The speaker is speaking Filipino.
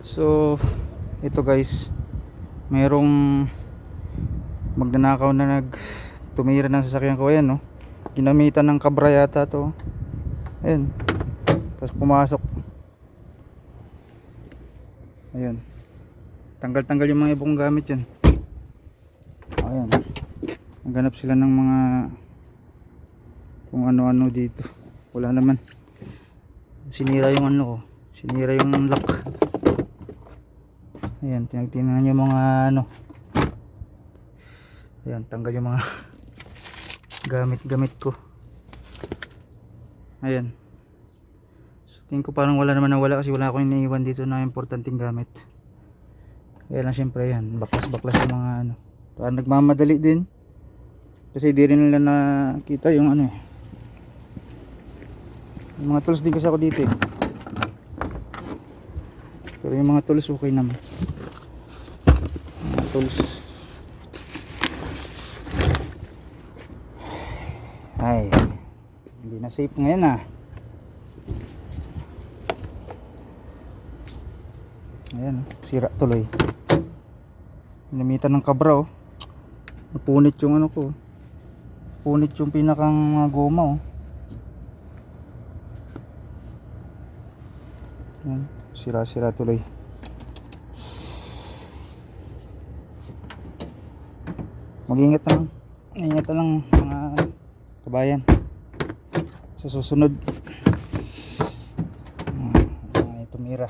So ito guys, merong magnanakaw na tumira ng sasakyan ko. Ayan, no? Ginamitan ng kabra yata to. Ayan, tapos pumasok. Ayan, tanggal yung mga ibang gamit yan. Ayan, naghanap sila ng mga kung ano-ano dito. Wala naman, sinira yung ano ko, sinira yung lock. Ayan, tinagtinan yung mga ano. Ayan, tanggal yung mga gamit ko. Ayan, so tingin ko parang wala naman nawala kasi wala akong iniiwan dito na importanteng gamit. Kaya lang syempre yan, baklas yung mga ano. Parang nagmamadali din kasi di rin nila nakita yung ano eh. Yung mga tools din kasi ako dito eh. Pero yung mga tools okay naman. Mga tools. Ay, hindi na safe ngayon ah. Ayan, sira tuloy. Namitan ng kabra oh. Napunit yung ano ko. Punit yung pinakang goma oh. Ayan, sira tuloy. Mag-ingat lang. Ingat lang mga kabayan sa susunod. Tumira.